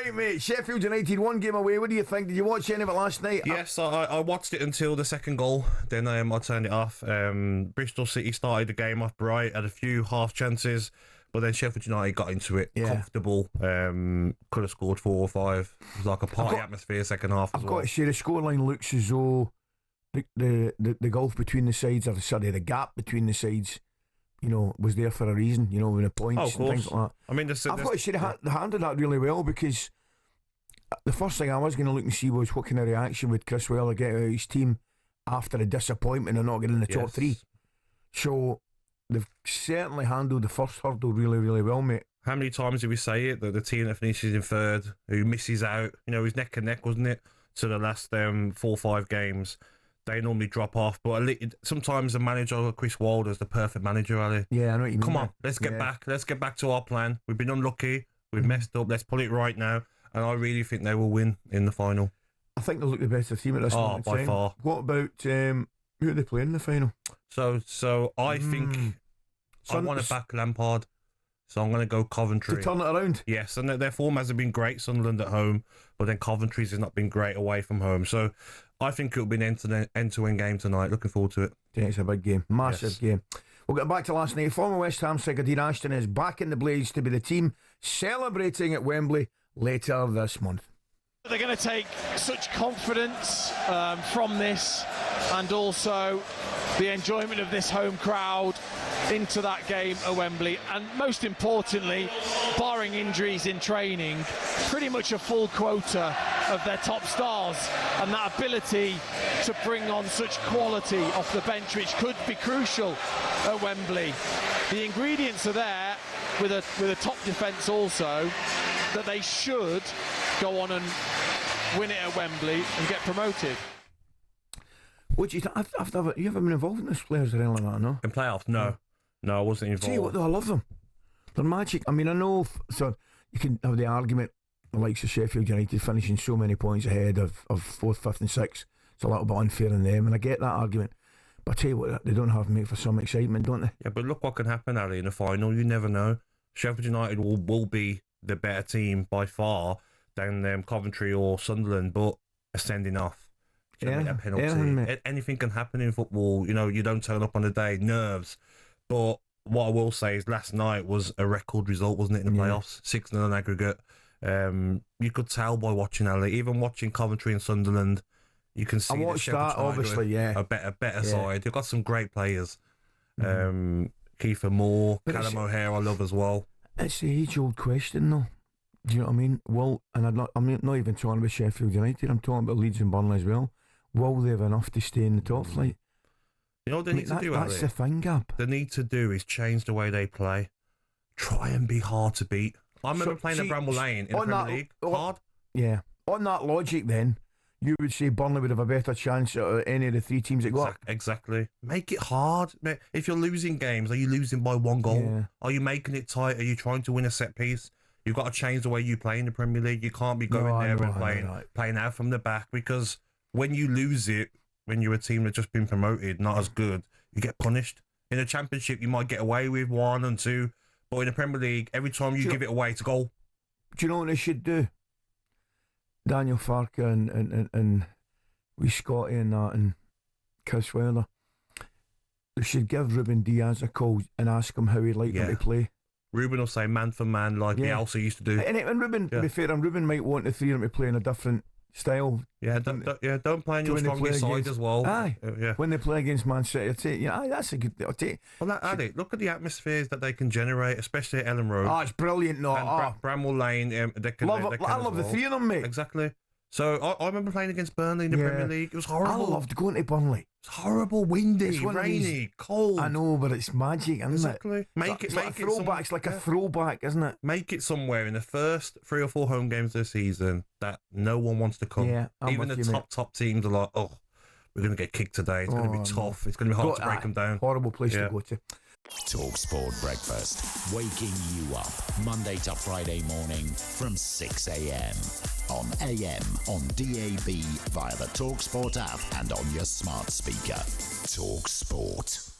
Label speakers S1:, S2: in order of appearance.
S1: Right, mate. Sheffield United, one game away. What do you think? Did you watch any of it last night?
S2: Yes, I watched it until the second goal. Then I turned it off. Bristol City started the game off bright, had a few half chances, but then Sheffield United got into it, comfortable. Could have scored 4 or 5. It was like a party atmosphere second half as well.
S1: I've got to say, the scoreline looks as though the gulf between the sides, or the gap between the sides, was there for a reason, with the points and things like that.
S2: I mean,
S1: I've got to say they handled that really well, because the first thing I was going to look and see was what kind of reaction would Chris Weller get out of his team after a disappointment of not getting in the top 3. So they've certainly handled the first hurdle really, really well, mate.
S2: How many times did we say it, that the team that finishes in third, who misses out, he's neck and neck, wasn't it, to the last 4 or 5 games, they normally drop off. But sometimes the manager, Chris Wilder, is the perfect manager, Ali.
S1: Yeah, I know what you mean.
S2: Come on, let's get back. Let's get back to our plan. We've been unlucky. We've messed up. Let's pull it right now. And I really think they will win in the final.
S1: I think they'll look the better team at this moment.
S2: By far.
S1: What about who are they playing in the final?
S2: So I think I want to back Lampard. So I'm going to go Coventry.
S1: To turn it around?
S2: Yes, and their form hasn't been great, Sunderland at home, but then Coventry's has not been great away from home. So I think it'll be an end-to-end game tonight. Looking forward to it.
S1: Yeah, it's a big game. Massive game. We'll get back to last night. Former West Ham striker Dean Ashton is back in the Blaze to be the team celebrating at Wembley later this month.
S3: They're going to take such confidence from this, and also the enjoyment of this home crowd into that game at Wembley, and most importantly, barring injuries in training, pretty much a full quota of their top stars, and that ability to bring on such quality off the bench, which could be crucial at Wembley. The ingredients are there with a top defence also, that they should go on and win it at Wembley and get promoted.
S1: What do you think? You ever been involved in this players or anything like that, no?
S2: In playoffs? No. No, I wasn't involved.
S1: Tell you what though, I love them. They're magic. I mean, I know, so you can have the argument, the likes of Sheffield United finishing so many points ahead of 4th, 5th and 6th. It's a little bit unfair on them, and I get that argument. But I tell you what, they don't have to make for some excitement, don't they?
S2: Yeah, but look what can happen, Ali, in the final. You never know. Sheffield United will be the better team by far than Coventry or Sunderland, but ascending off. A penalty. Anything can happen in football. You don't turn up on the day. Nerves. But what I will say is last night was a record result, wasn't it, in the playoffs? 6-0 aggregate. You could tell by watching, Ali, even watching Coventry and Sunderland, you can see
S1: I watched that, obviously,
S2: a better side. They've got some great players. Kiefer Moore, Callum O'Hare I love as well.
S1: It's the age-old question, though. Do you know what I mean? Well, and I'm not even talking about Sheffield United, I'm talking about Leeds and Burnley as well. Will they have enough to stay in the top flight?
S2: You know what they need to do,
S1: that's the thing, Gab.
S2: They need to do is change the way they play. Try and be hard to beat. I remember playing at Bramall Lane in the Premier League. Hard.
S1: Yeah. On that logic, then, you would say Burnley would have a better chance at any of the 3 teams that go up.
S2: Exactly. Make it hard. If you're losing games, are you losing by 1 goal? Yeah. Are you making it tight? Are you trying to win a set piece? You've got to change the way you play in the Premier League. You can't be going and playing out from the back, because when you lose it, when you're a team that's just been promoted, not as good, you get punished. In the Championship, you might get away with 1 and 2, but in the Premier League, every time you give it away, it's a goal.
S1: Do you know what they should do? Daniel Farke and we Scotty and that, and Chris Weller, they should give Ruben Diaz a call and ask him how he'd like them to play.
S2: Ruben will say man for man like Bielsa used to do.
S1: And Ruben, to be fair, and Ruben might want the 3 of them to play in a different style.
S2: Don't play on your strongest side as well.
S1: When they play against Man City, that's a good.
S2: Well, look at the atmospheres that they can generate, especially at Ellen Road.
S1: It's brilliant.
S2: Bramall Lane.
S1: I love the 3 of them, mate.
S2: Exactly. So I remember playing against Burnley in the Premier League. It was horrible.
S1: I loved going to Burnley.
S2: It's horrible, windy, rainy, cold.
S1: I know, but it's magic, isn't it?
S2: Exactly. Make it
S1: a throwback. It's like a throwback, isn't it?
S2: Make it somewhere in the first 3 or 4 home games of the season that no one wants to come.
S1: Yeah,
S2: even the top teams are like, oh, we're going to get kicked today. It's going to be tough. It's going to be hard to break them down.
S1: Horrible place to go to.
S4: talkSPORT Breakfast, waking you up Monday to Friday morning from 6 a.m. on AM, on DAB, via the talkSPORT app and on your smart speaker. talkSPORT.